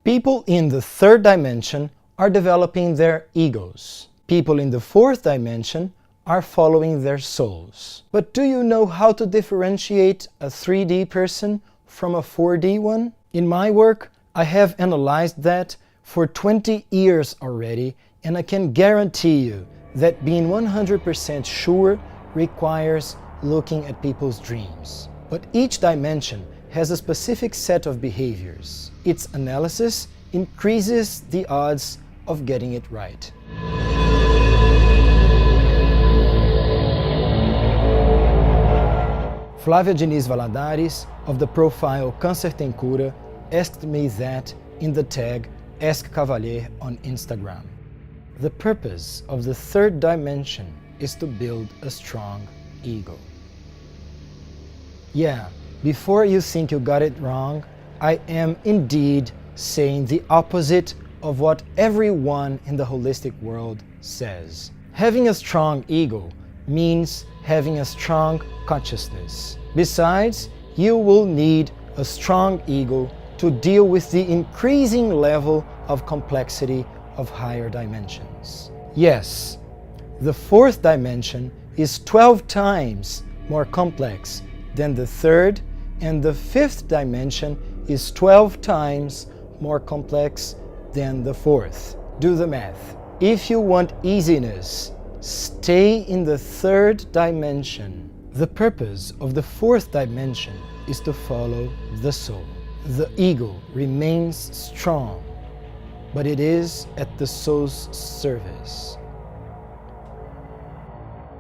People in the third dimension are developing their egos. People in the fourth dimension are following their souls. But do you know how to differentiate a 3D person from a 4D one? In my work, I have analyzed that for 20 years already, and I can guarantee you that being 100% sure requires looking at people's dreams. But each dimension has a specific set of behaviors. Its analysis increases the odds of getting it right. Flávia Diniz Valadares, of the profile Câncer Tem Cura, asked me that in the tag Ask Cavalher on Instagram. The purpose of the third dimension is to build a strong ego. Yeah, before you think you got it wrong, I am indeed saying the opposite of what everyone in the holistic world says. Having a strong ego means having a strong consciousness. Besides, you will need a strong ego to deal with the increasing level of complexity of higher dimensions. Yes, the fourth dimension is 12 times more complex than the third, and the fifth dimension is 12 times more complex than the fourth. Do the math. If you want easiness, stay in the third dimension. The purpose of the fourth dimension is to follow the soul. The ego remains strong, but it is at the soul's service.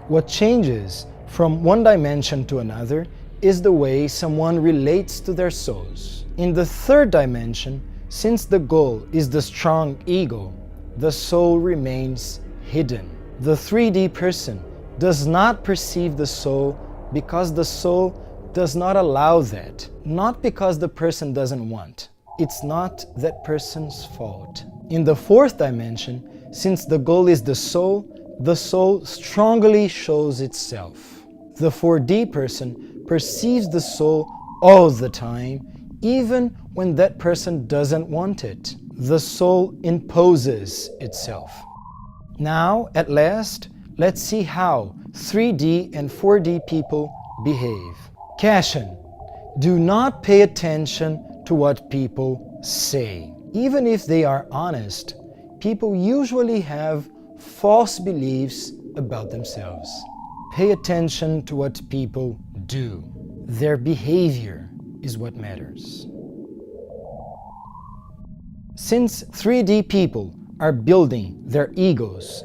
What changes from one dimension to another is the way someone relates to their souls. In the third dimension, since the goal is the strong ego, the soul remains hidden. The 3D person does not perceive the soul because the soul does not allow that. Not because the person doesn't want. It's not that person's fault. In the fourth dimension, since the goal is the soul strongly shows itself. The 4D person perceives the soul all the time, even when that person doesn't want it. The soul imposes itself. Now, at last, let's see how 3D and 4D people behave. Caution: do not pay attention to what people say. Even if they are honest, people usually have false beliefs about themselves. Pay attention to what people do. Their behavior is what matters. Since 3D people are building their egos,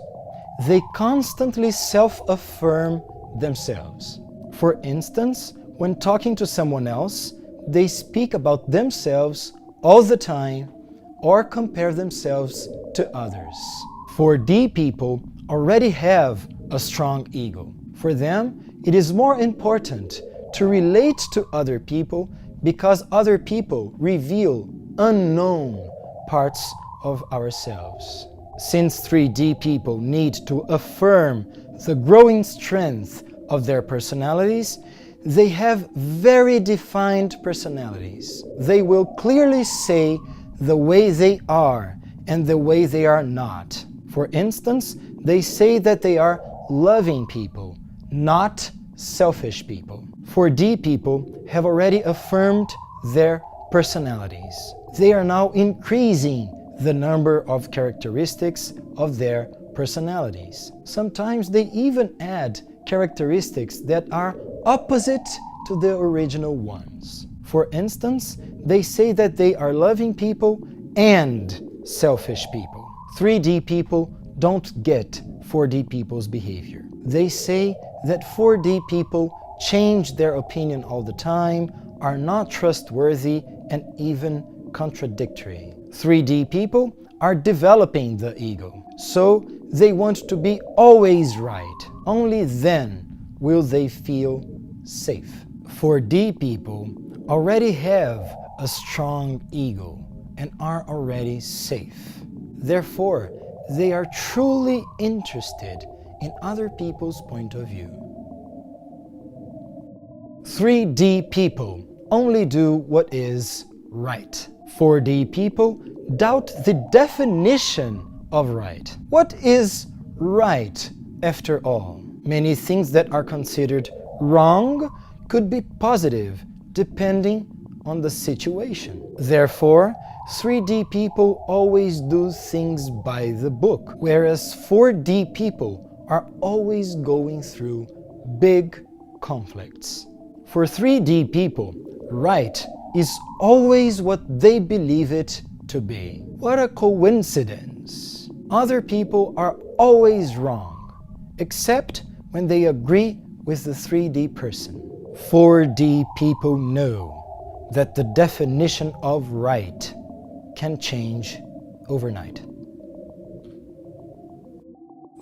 they constantly self-affirm themselves. For instance, when talking to someone else, they speak about themselves all the time or compare themselves to others. 4D people already have a strong ego. For them, it is more important to relate to other people because other people reveal unknown parts of ourselves. Since 3D people need to affirm the growing strength of their personalities, they have very defined personalities. They will clearly say the way they are and the way they are not. For instance, they say that they are loving people, not selfish people. 4D people have already affirmed their personalities. They are now increasing the number of characteristics of their personalities. Sometimes they even add characteristics that are opposite to the original ones. For instance, they say that they are loving people and selfish people. 3D people don't get 4D people's behavior. They say that 4D people change their opinion all the time, are not trustworthy, and even contradictory. 3D people are developing the ego, so they want to be always right. Only then will they feel safe. 4D people already have a strong ego and are already safe. Therefore, they are truly interested in other people's point of view. 3D people only do what is right. 4D people doubt the definition of right. What is right, after all? Many things that are considered wrong could be positive, depending on the situation. Therefore, 3D people always do things by the book, whereas 4D people are always going through big conflicts. For 3D people, right is always what they believe it to be. What a coincidence! Other people are always wrong, except when they agree with the 3D person. 4D people know that the definition of right can change overnight.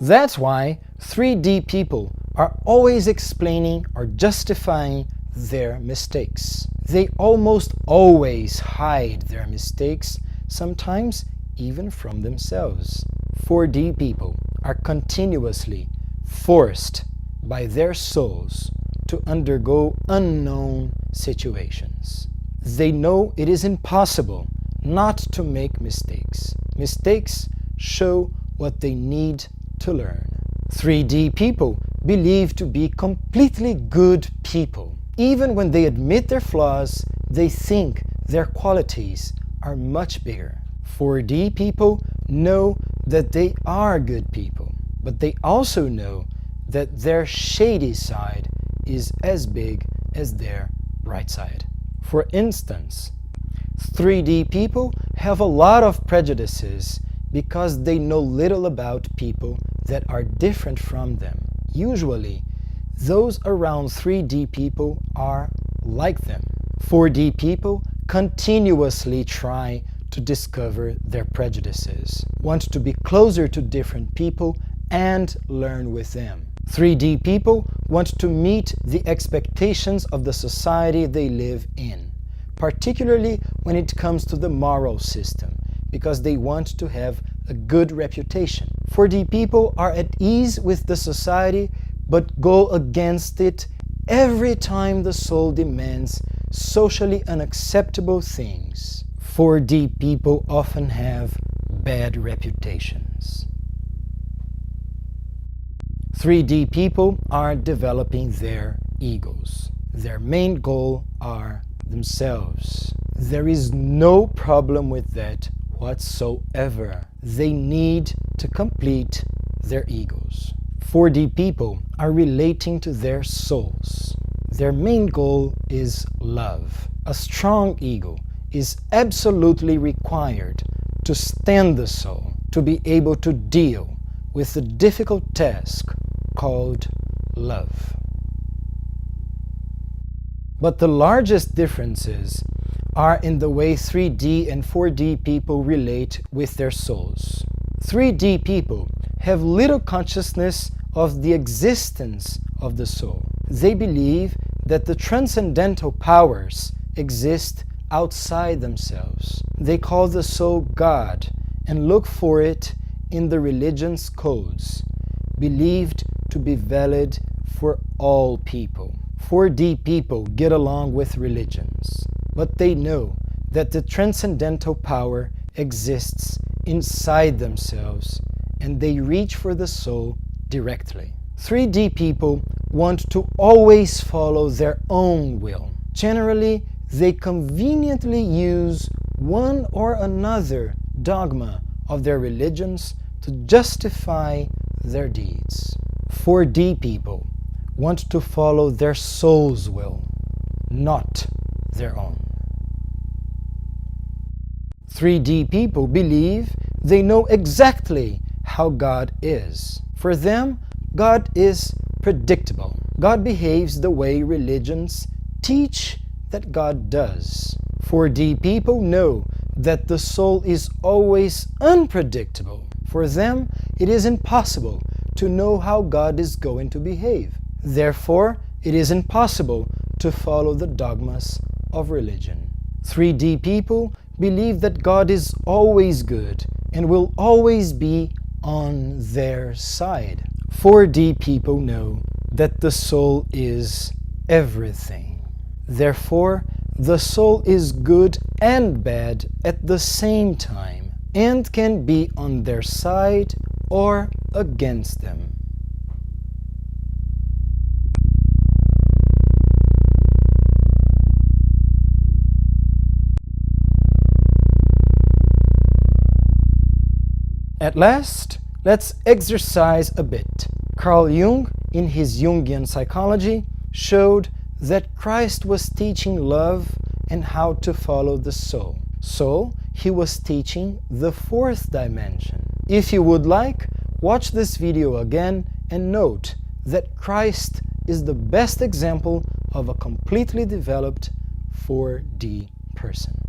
That's why 3D people are always explaining or justifying their mistakes. They almost always hide their mistakes, sometimes even from themselves. 4D people are continuously forced by their souls to undergo unknown situations. They know it is impossible not to make mistakes. Mistakes show what they need to learn. 3D people believe to be completely good people. Even when they admit their flaws, they think their qualities are much bigger. 4D people know that they are good people, but they also know that their shady side is as big as their bright side. For instance, 3D people have a lot of prejudices because they know little about people that are different from them. Usually, those around 3D people are like them. 4D people continuously try to discover their prejudices, want to be closer to different people and learn with them. 3D people want to meet the expectations of the society they live in, particularly when it comes to the moral system, because they want to have a good reputation. 4D people are at ease with the society, but go against it every time the soul demands socially unacceptable things. 4D people often have bad reputations. 3D people are developing their egos. Their main goal are themselves. There is no problem with that whatsoever. They need to complete their egos. 4D people are relating to their souls. Their main goal is love. A strong ego is absolutely required to stand the soul, to be able to deal with the difficult task called love. But the largest differences are in the way 3D and 4D people relate with their souls. 3D people have little consciousness of the existence of the soul. They believe that the transcendental powers exist outside themselves. They call the soul God and look for it in the religion's codes, believed to be valid for all people. 4D people get along with religions, but they know that the transcendental power exists inside themselves and they reach for the soul directly. 3D people want to always follow their own will. Generally, they conveniently use one or another dogma of their religions to justify their deeds. 4D people want to follow their soul's will, not their own. 3D people believe they know exactly how God is. For them, God is predictable. God behaves the way religions teach that God does. 4D people know that the soul is always unpredictable. For them, it is impossible to know how God is going to behave. Therefore, it is impossible to follow the dogmas of religion. 3D people believe that God is always good and will always be on their side. 4D people know that the soul is everything. Therefore, The soul is good and bad at the same time, and can be on their side or against them. At last, let's exercise a bit. Carl Jung, in his Jungian Psychology, showed that Christ was teaching love and how to follow the soul. So, he was teaching the fourth dimension. If you would like, watch this video again and note that Christ is the best example of a completely developed 4D person.